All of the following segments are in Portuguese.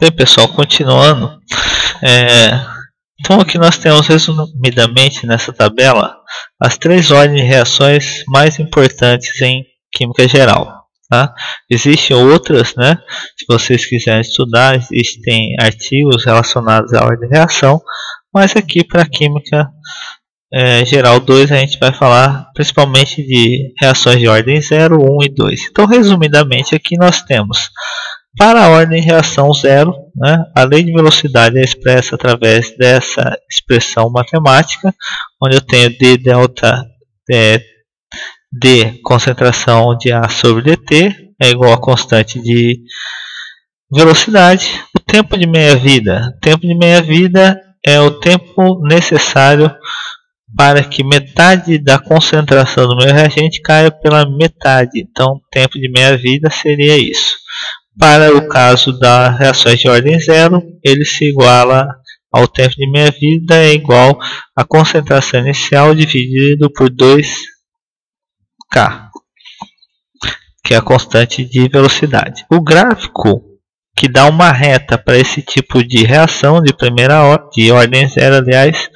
Bem, pessoal, continuando. Então aqui nós temos resumidamente nessa tabela as três ordens de reações mais importantes em química geral. Tá? Existem outras, né? Se vocês quiserem estudar, existem artigos relacionados à ordem de reação, mas aqui para química geral 2 a gente vai falar principalmente de reações de ordem 0, 1 e 2. Então resumidamente aqui nós temos para a ordem de reação 0, né, a lei de velocidade é expressa através dessa expressão matemática, onde eu tenho d delta d concentração de A sobre dt é igual a constante de velocidade. O tempo de meia-vida. O tempo de meia-vida é o tempo necessário para que metade da concentração do meu reagente caia pela metade. Então, o tempo de meia-vida seria isso. Para o caso das reações de ordem 0, ele se iguala ao tempo de meia-vida é igual à concentração inicial dividido por 2K, que é a constante de velocidade. O gráfico que dá uma reta para esse tipo de reação de de ordem 0, aliás,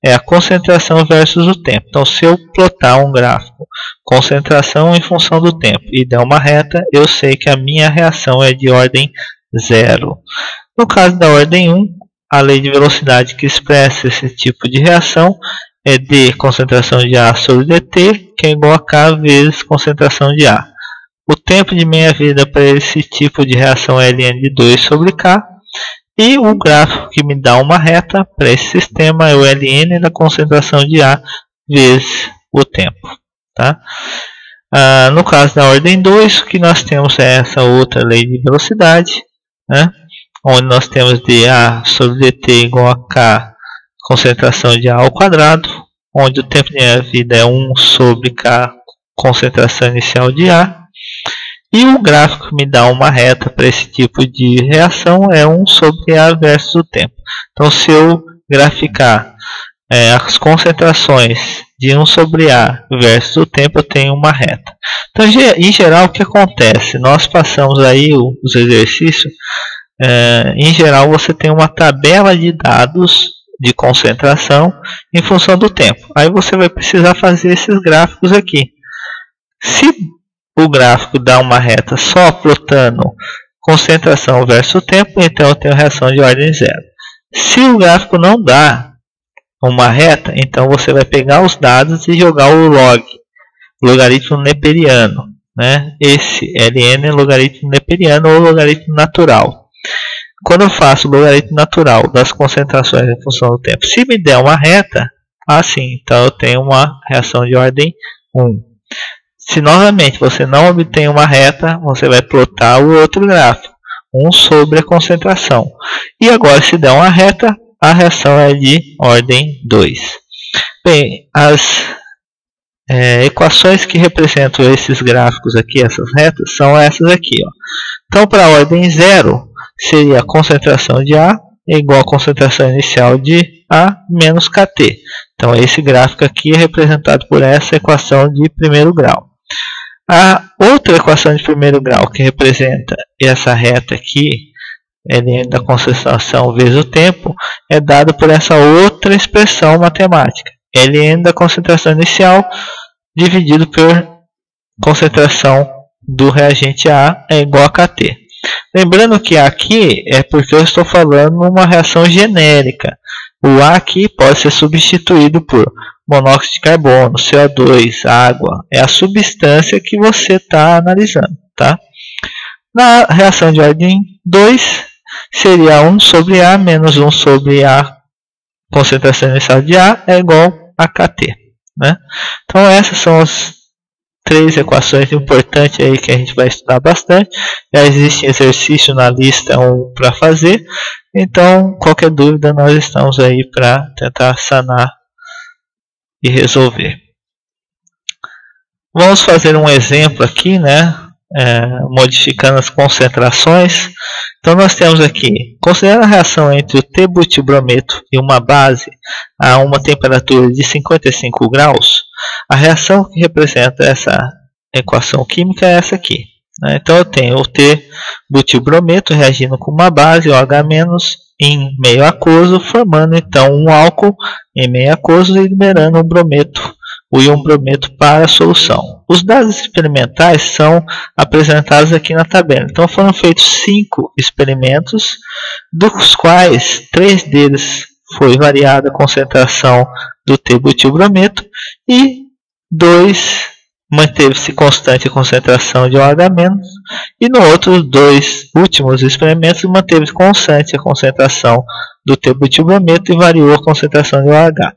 é a concentração versus o tempo. Então, se eu plotar um gráfico concentração em função do tempo e der uma reta, eu sei que a minha reação é de ordem 0. No caso da ordem 1, a lei de velocidade que expressa esse tipo de reação é d concentração de A sobre dt, que é igual a K vezes concentração de A. O tempo de meia-vida para esse tipo de reação é ln de 2 sobre K. E o gráfico que me dá uma reta para esse sistema é o ln da concentração de A vezes o tempo. Tá? No caso da ordem 2, o que nós temos é essa outra lei de velocidade, né? Onde nós temos dA sobre dt igual a K concentração de A ao quadrado, onde o tempo de meia-vida é 1 sobre K concentração inicial de A. E o gráfico que me dá uma reta para esse tipo de reação é 1 sobre A versus o tempo. Então, se eu graficar as concentrações de 1 sobre A versus o tempo, eu tenho uma reta. Então, em geral, o que acontece? Nós passamos aí os exercícios. Em geral, você tem uma tabela de dados de concentração em função do tempo. Aí você vai precisar fazer esses gráficos aqui. Se o gráfico dá uma reta só plotando concentração versus tempo, então eu tenho reação de ordem 0. Se o gráfico não dá uma reta, então você vai pegar os dados e jogar o logaritmo neperiano, né? Esse ln é logaritmo neperiano ou logaritmo natural. Quando eu faço o logaritmo natural das concentrações em função do tempo, se me der uma reta, assim, então eu tenho uma reação de ordem 1. Se novamente você não obtém uma reta, você vai plotar o outro gráfico, 1 sobre a concentração. E agora, se der uma reta, a reação é de ordem 2. Bem, as equações que representam esses gráficos aqui, essas retas, são essas aqui. Ó. Então, para a ordem 0, seria a concentração de A é igual à concentração inicial de A menos Kt. Então, esse gráfico aqui é representado por essa equação de primeiro grau. A outra equação de primeiro grau que representa essa reta aqui, ln da concentração vezes o tempo, é dada por essa outra expressão matemática, ln da concentração inicial dividido por concentração do reagente A é igual a Kt. Lembrando que aqui é porque eu estou falando uma reação genérica. O A aqui pode ser substituído por monóxido de carbono, CO2, água. É a substância que você está analisando. Tá? Na reação de ordem 2, seria 1 sobre A menos 1 sobre A concentração inicial de A é igual a Kt. Né? Então essas são as três equações importantes aí que a gente vai estudar bastante. Já existe exercício na lista 1 para fazer. Então, qualquer dúvida, nós estamos aí para tentar sanar e resolver. Vamos fazer um exemplo aqui, né? Modificando as concentrações. Então, nós temos aqui, considerando a reação entre o T-butilbrometo e uma base a uma temperatura de 55 graus, a reação que representa essa equação química é essa aqui. né? Então eu tenho o T-butilbrometo reagindo com uma base OH- em meio aquoso, formando então um álcool em meio aquoso e liberando o íon brometo para a solução. Os dados experimentais são apresentados aqui na tabela. Então foram feitos 5 experimentos, dos quais 3 deles foi variada a concentração do T-butilbrometo e 2 manteve-se constante a concentração de OH-, e no outro 2 últimos experimentos manteve-se constante a concentração do T-butilbrometo e variou a concentração de OH.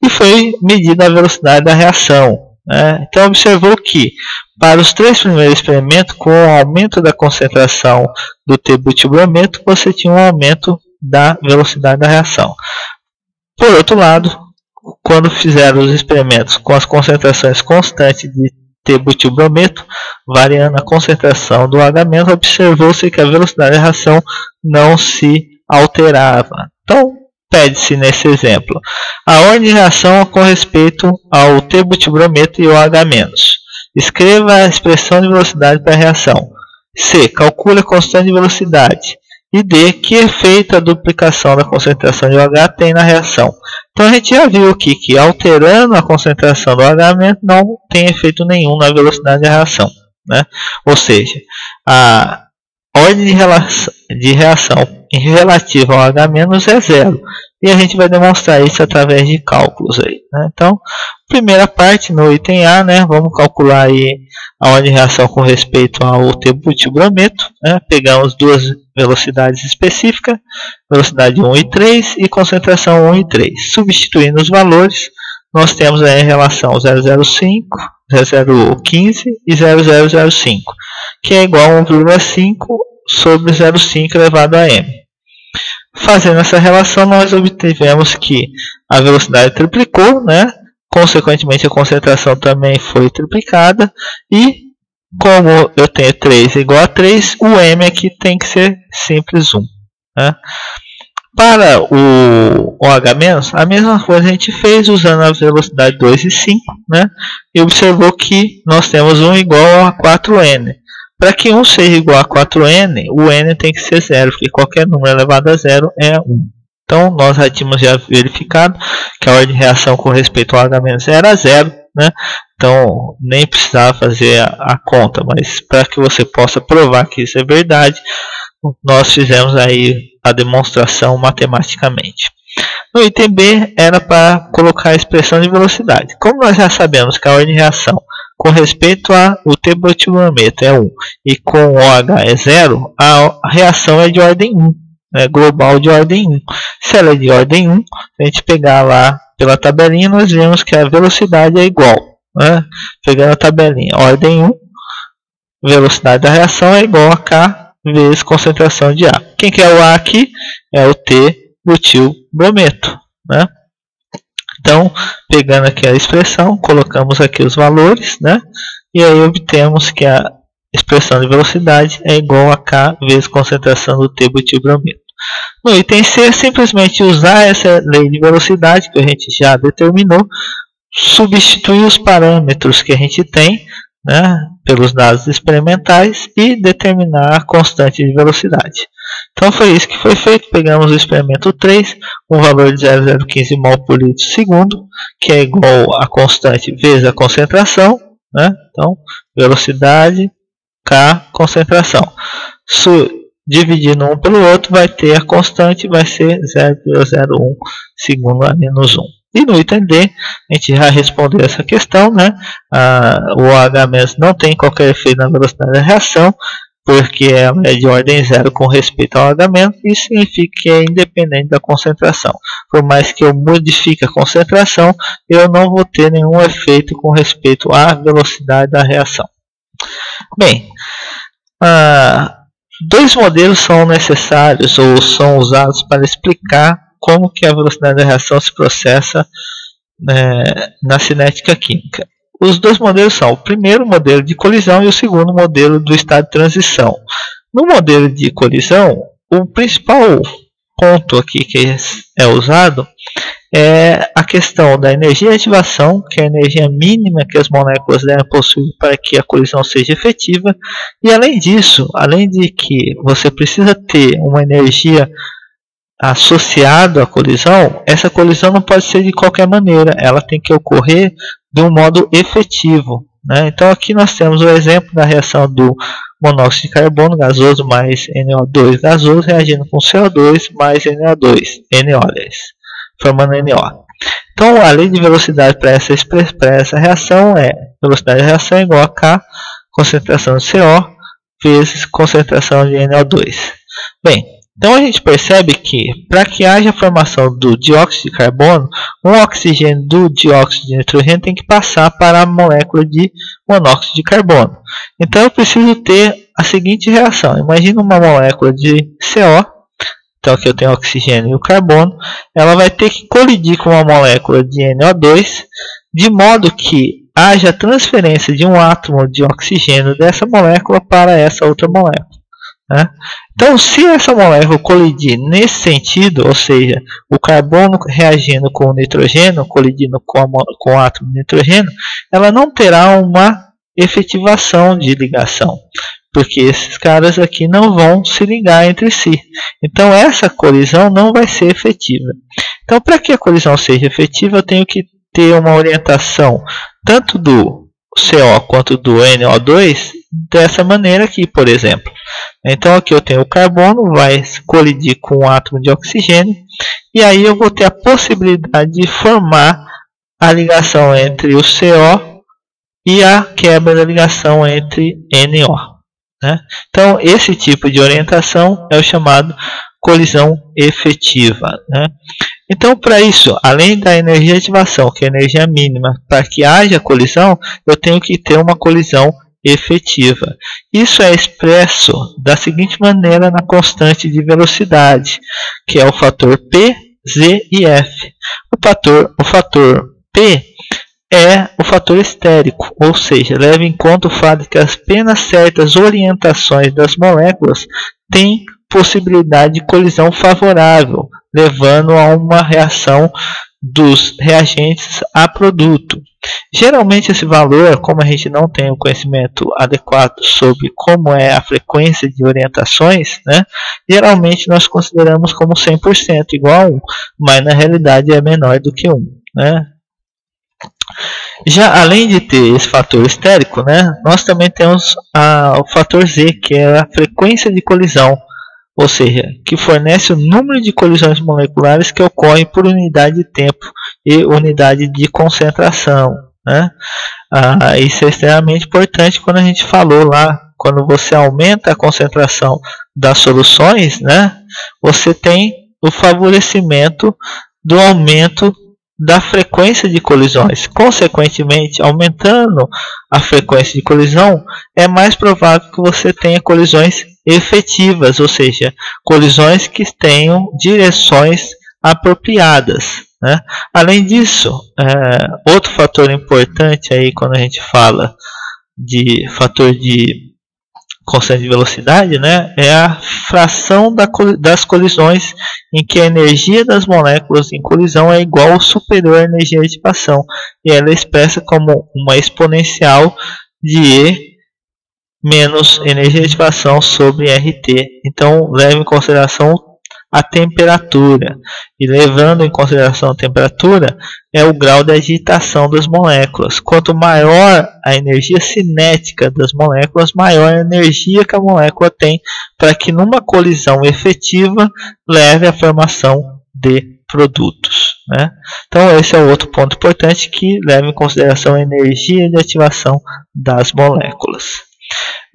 E foi medida a velocidade da reação, né? Então observou que para os 3 primeiros experimentos, com o aumento da concentração do T-butilbrometo, você tinha um aumento da velocidade da reação. Por outro lado, quando fizeram os experimentos com as concentrações constantes de T-butilbrometo, variando a concentração do OH-, observou-se que a velocidade da reação não se alterava. Então, pede-se nesse exemplo a ordem de reação com respeito ao T-butilbrometo e o OH-. Escreva a expressão de velocidade para a reação. C. Calcule a constante de velocidade. E D. Que efeito a duplicação da concentração de OH tem na reação. Então a gente já viu aqui que alterando a concentração do OH- não tem efeito nenhum na velocidade da reação, né? Ou seja, a ordem de reação relativa ao OH- é zero. E a gente vai demonstrar isso através de cálculos aí, né? Então, primeira parte no item A, né? Vamos calcular aí a ordem de reação com respeito ao T-butilbrometo, né? Pegamos duas velocidades específicas, velocidade 1 e 3 e concentração 1 e 3. Substituindo os valores, nós temos aí a relação 0,05, 0,015 e 0,005, que é igual a 1,5 sobre 0,5 elevado a m. Fazendo essa relação, nós obtivemos que a velocidade triplicou, né? Consequentemente, a concentração também foi triplicada. E, como eu tenho 3 igual a 3, o m aqui tem que ser simples 1. Né? Para o OH-, a mesma coisa a gente fez usando a velocidade 2 e 5. Né? E observou que nós temos 1 igual a 4n. Para que 1 seja igual a 4n, o n tem que ser 0, porque qualquer número elevado a 0 é 1. Então, nós já tínhamos verificado que a ordem de reação com respeito ao OH- era 0. Né? Então, nem precisava fazer a conta, mas para que você possa provar que isso é verdade, nós fizemos aí a demonstração matematicamente. No item B, era para colocar a expressão de velocidade. Como nós já sabemos que a ordem de reação com respeito ao T-butilbrometo é 1 e com o OH é 0, a reação é de ordem 1, né, global de ordem 1. Se ela é de ordem 1, se a gente pegar lá pela tabelinha, nós vemos que a velocidade é igual. Né? Pegando a tabelinha, ordem 1, velocidade da reação é igual a K vezes concentração de A. Quem que é o A aqui? É o T-butilbrometo. Né? Então, pegando aqui a expressão, colocamos aqui os valores, né? E aí obtemos que a expressão de velocidade é igual a K vezes concentração do T-butilbrometo. No item C, é simplesmente usar essa lei de velocidade que a gente já determinou, substituir os parâmetros que a gente tem, né, pelos dados experimentais e determinar a constante de velocidade. Então foi isso que foi feito. Pegamos o experimento 3, um valor de 0,015 mol por litro segundo, que é igual a constante vezes a concentração. Né? Então, velocidade, K, concentração. Dividindo um pelo outro, vai ter a constante, vai ser 0,01 segundo a menos 1. E no item D, a gente já respondeu essa questão. Né? O OH- não tem qualquer efeito na velocidade da reação, porque ela é de ordem 0 com respeito ao OH-, isso significa que é independente da concentração. Por mais que eu modifique a concentração, eu não vou ter nenhum efeito com respeito à velocidade da reação. Bem, dois modelos são necessários ou são usados para explicar como que a velocidade da reação se processa na cinética química. Os dois modelos são o primeiro modelo de colisão e o segundo modelo do estado de transição. No modelo de colisão, o principal ponto aqui que é usado é a questão da energia de ativação, que é a energia mínima que as moléculas devem possuir para que a colisão seja efetiva. E além disso, além de que você precisa ter uma energia associada à colisão, essa colisão não pode ser de qualquer maneira, ela tem que ocorrer de um modo efetivo, né? Então aqui nós temos o exemplo da reação do monóxido de carbono gasoso mais NO2 gasoso reagindo com CO2 mais NO2, formando NO. Então a lei de velocidade para essa reação é velocidade da reação é igual a K, concentração de CO, vezes concentração de NO2. Bem, então a gente percebe que para que haja a formação do dióxido de carbono, um oxigênio do dióxido de nitrogênio tem que passar para a molécula de monóxido de carbono. Então eu preciso ter a seguinte reação. Imagina uma molécula de CO, então aqui eu tenho o oxigênio e o carbono, ela vai ter que colidir com uma molécula de NO2, de modo que haja transferência de um átomo de oxigênio dessa molécula para essa outra molécula, né? Então, se essa molécula colidir nesse sentido, ou seja, o carbono reagindo com o nitrogênio, colidindo com o átomo de nitrogênio, ela não terá uma efetivação de ligação, porque esses caras aqui não vão se ligar entre si. Então, essa colisão não vai ser efetiva. Então, para que a colisão seja efetiva, eu tenho que ter uma orientação tanto do CO quanto do NO2 dessa maneira aqui, por exemplo. Então aqui eu tenho o carbono, vai colidir com o átomo de oxigênio, e aí eu vou ter a possibilidade de formar a ligação entre o CO e a quebra da ligação entre NO, né? Então esse tipo de orientação é o chamado colisão efetiva, né? Então, para isso, além da energia de ativação, que é a energia mínima, para que haja colisão, eu tenho que ter uma colisão efetiva. Isso é expresso da seguinte maneira na constante de velocidade, que é o fator P, Z e F. O fator P é o fator estérico, ou seja, leva em conta o fato de que apenas certas orientações das moléculas têm possibilidade de colisão favorável, levando a uma reação dos reagentes a produto. Geralmente esse valor, como a gente não tem o conhecimento adequado sobre como é a frequência de orientações, né, geralmente nós consideramos como 100% igual a 1, mas na realidade é menor do que 1. Né? Já além de ter esse fator estérico, né, nós também temos o fator Z, que é a frequência de colisão, ou seja, que fornece o número de colisões moleculares que ocorrem por unidade de tempo e unidade de concentração, né? Isso é extremamente importante quando a gente falou lá, quando você aumenta a concentração das soluções, né? Você tem o favorecimento do aumento da frequência de colisões. Consequentemente, aumentando a frequência de colisão, é mais provável que você tenha colisões efetivas, ou seja, colisões que tenham direções apropriadas, né? Além disso, outro fator importante aí quando a gente fala de fator de constante de velocidade, né, é a fração das colisões em que a energia das moléculas em colisão é igual ou superior à energia de ativação, e ela é expressa como uma exponencial de E menos energia de ativação sobre RT. Então leve em consideração a temperatura, e levando em consideração a temperatura é o grau de agitação das moléculas. Quanto maior a energia cinética das moléculas, maior a energia que a molécula tem para que numa colisão efetiva leve à formação de produtos, né? Então esse é o outro ponto importante, que leva em consideração a energia de ativação das moléculas.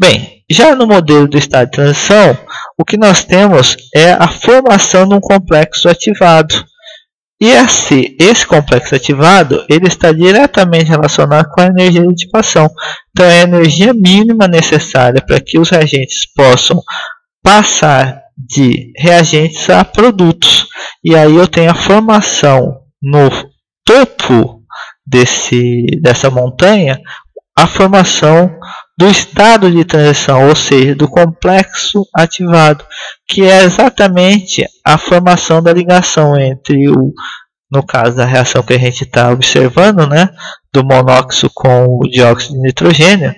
Bem, já no modelo do estado de transição, o que nós temos é a formação de um complexo ativado. E esse complexo ativado ele está diretamente relacionado com a energia de ativação. Então, é a energia mínima necessária para que os reagentes possam passar de reagentes a produtos. E aí eu tenho a formação no topo dessa montanha, a formação do estado de transição, ou seja, do complexo ativado, que é exatamente a formação da ligação entre o no caso da reação que a gente está observando, né, do monóxido com o dióxido de nitrogênio,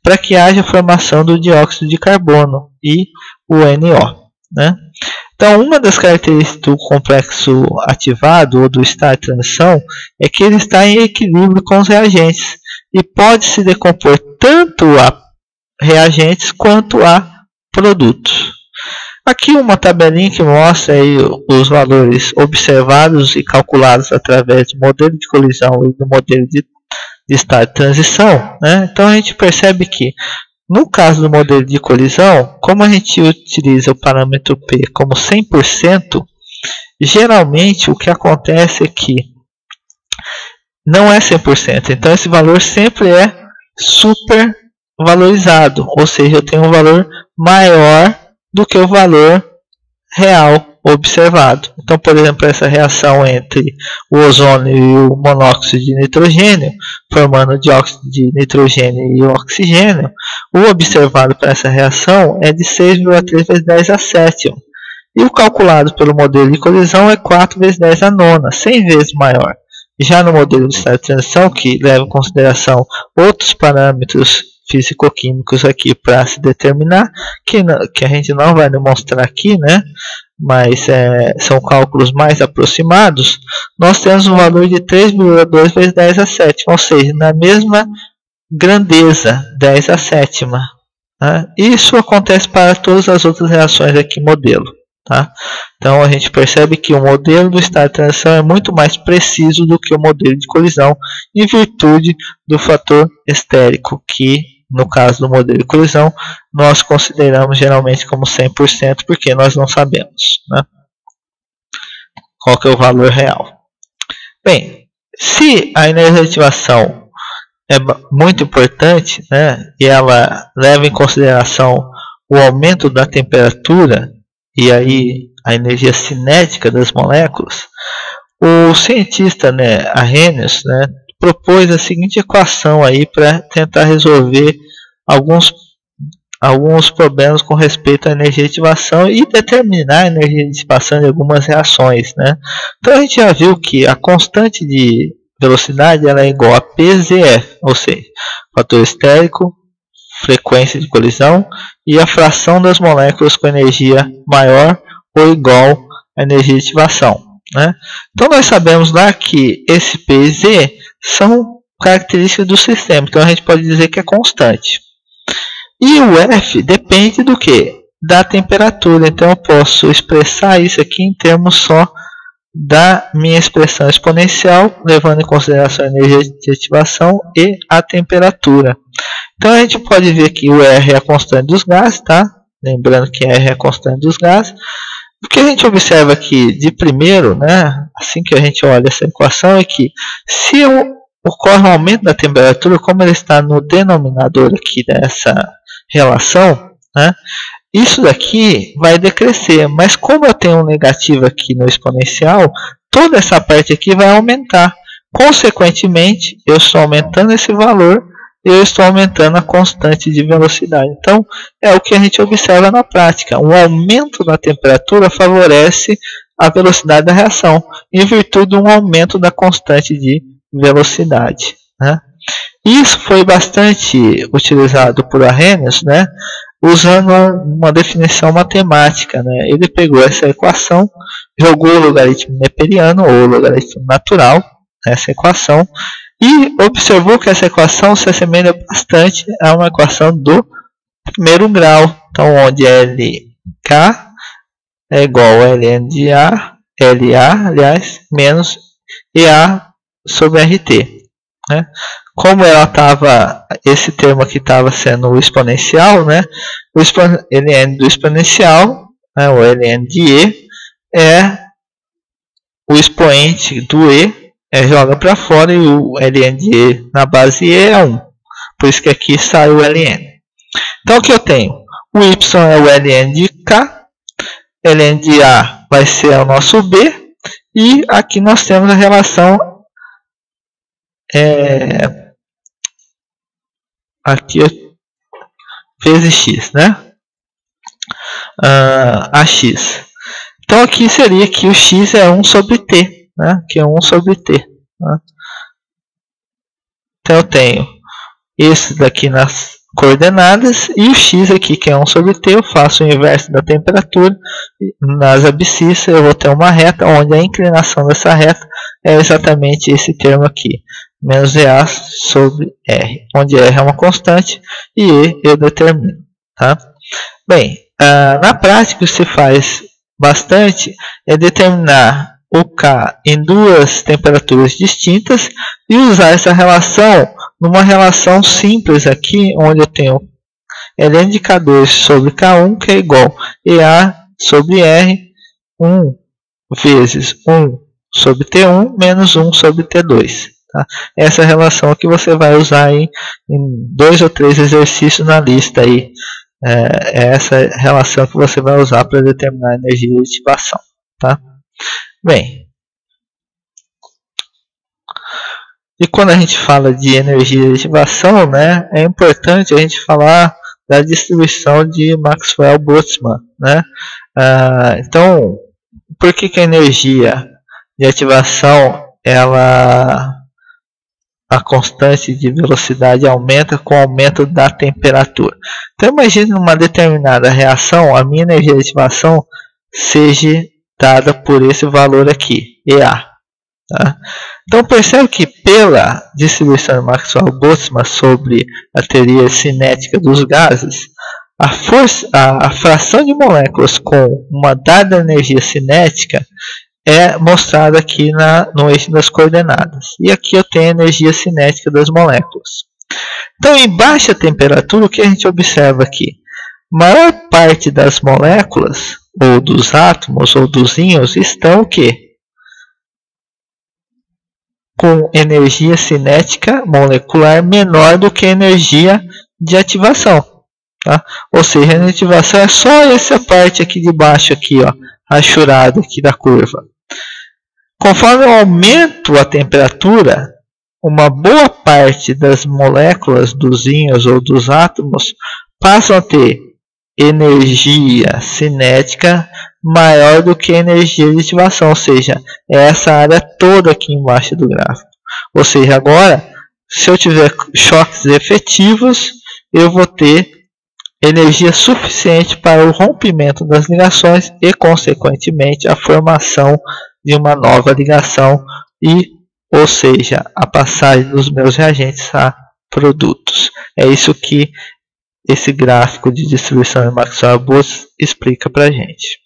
para que haja formação do dióxido de carbono e o NO, né? Então, uma das características do complexo ativado ou do estado de transição é que ele está em equilíbrio com os reagentes e pode se decompor tanto a reagentes quanto a produtos. Aqui uma tabelinha que mostra aí os valores observados e calculados através do modelo de colisão e do modelo de estado de transição, né? Então a gente percebe que no caso do modelo de colisão, como a gente utiliza o parâmetro P como 100%, geralmente o que acontece é que não é 100%. Então esse valor sempre é super valorizado, ou seja, eu tenho um valor maior do que o valor real observado. Então, por exemplo, essa reação entre o ozônio e o monóxido de nitrogênio, formando o dióxido de nitrogênio e o oxigênio, o observado para essa reação é de 6,3 vezes 10 a 7. E o calculado pelo modelo de colisão é 4 vezes 10 a 9, 100 vezes maior. Já no modelo de estado de transição, que leva em consideração outros parâmetros físico-químicos aqui para se determinar, que a gente não vai demonstrar aqui, né? Mas são cálculos mais aproximados, nós temos um valor de 3,2 vezes 10 a 7, ou seja, na mesma grandeza, 10 a 7. Tá? Isso acontece para todas as outras reações aqui modelo. Tá? Então a gente percebe que o modelo do estado de transição é muito mais preciso do que o modelo de colisão, em virtude do fator estérico, que no caso do modelo de colisão nós consideramos geralmente como 100%, porque nós não sabemos, né, qual que é o valor real. Bem, se a energia de ativação é muito importante, né, e ela leva em consideração o aumento da temperatura e aí a energia cinética das moléculas, o cientista, né, Arrhenius, né, propôs a seguinte equação aí para tentar resolver alguns problemas com respeito à energia de ativação e determinar a energia de dissipação de algumas reações, né? Então a gente já viu que a constante de velocidade ela é igual a PZF, ou seja, fator estérico, frequência de colisão e a fração das moléculas com energia maior ou igual à energia de ativação, né? Então nós sabemos lá que esse P e Z são características do sistema, então a gente pode dizer que é constante. E o F depende do que? Da temperatura, então eu posso expressar isso aqui em termos só da minha expressão exponencial, levando em consideração a energia de ativação e a temperatura. Então a gente pode ver que o R é a constante dos gases, tá? Lembrando que R é a constante dos gases. O que a gente observa aqui de primeiro, né, assim que a gente olha essa equação, é que se ocorre um aumento da temperatura, como ele está no denominador aqui dessa relação, né, isso daqui vai decrescer, mas como eu tenho um negativo aqui no exponencial, toda essa parte aqui vai aumentar. Consequentemente, eu estou aumentando esse valor, eu estou aumentando a constante de velocidade. Então, é o que a gente observa na prática. O aumento da temperatura favorece a velocidade da reação, em virtude de um aumento da constante de velocidade, né? Isso foi bastante utilizado por Arrhenius, né, usando uma definição matemática, né? Ele pegou essa equação, jogou o logaritmo neperiano ou logaritmo natural nessa equação e observou que essa equação se assemelha bastante a uma equação do primeiro grau, então onde LK é igual a ln de A, LA, aliás, menos EA sobre RT, né? Como ela estava, esse termo aqui estava sendo o exponencial, né? O ln do exponencial, né, o ln de E, é o expoente do E, joga para fora, e o ln de E na base E é 1. Por isso que aqui sai o ln. Então o que eu tenho? O Y é o ln de K, ln de A vai ser o nosso B, e aqui nós temos a relação aqui vezes x, né? AX. Então aqui seria que o x é 1 sobre t, né? Que é 1 sobre T. Né? Então eu tenho esse daqui nas coordenadas e o x aqui, que é 1 sobre T, eu faço o inverso da temperatura. Nas abscissas eu vou ter uma reta, onde a inclinação dessa reta é exatamente esse termo aqui, menos EA sobre R, onde R é uma constante e E eu determino. Tá? Bem, na prática o que se faz bastante é determinar o K em duas temperaturas distintas e usar essa relação numa relação simples aqui, onde eu tenho Ln de K2 sobre K1, que é igual a EA sobre R, 1 vezes 1 sobre T1 menos 1 sobre T2. Tá? Essa relação que você vai usar aí em 2 ou 3 exercícios na lista aí. É essa relação que você vai usar para determinar a energia de aditivação. Tá? Bem, e quando a gente fala de energia de aditivação, né, é importante a gente falar da distribuição de Maxwell-Boltzmann. Né? Então, por que a energia de ativação, a constante de velocidade aumenta com o aumento da temperatura? Então imagine uma determinada reação, a minha energia de ativação seja dada por esse valor aqui, EA. Tá? Então percebe que pela distribuição de Maxwell-Boltzmann sobre a teoria cinética dos gases, a fração de moléculas com uma dada energia cinética é mostrada aqui no eixo das coordenadas. E aqui eu tenho a energia cinética das moléculas. Então, em baixa temperatura, o que a gente observa aqui? A maior parte das moléculas, ou dos átomos, ou dos íons, estão o quê? Com energia cinética molecular menor do que a energia de ativação. Tá? Ou seja, a ativação é só essa parte aqui de baixo, aqui, ó, rachurada aqui da curva. Conforme eu aumento a temperatura, uma boa parte das moléculas dos íons ou dos átomos passam a ter energia cinética maior do que a energia de ativação, ou seja, é essa área toda aqui embaixo do gráfico. Ou seja, agora, se eu tiver choques efetivos, eu vou ter energia suficiente para o rompimento das ligações e, consequentemente, a formação de uma nova ligação ou seja, a passagem dos meus reagentes a produtos. É isso que esse gráfico de distribuição de Maxwell-Boltzmann explica para a gente.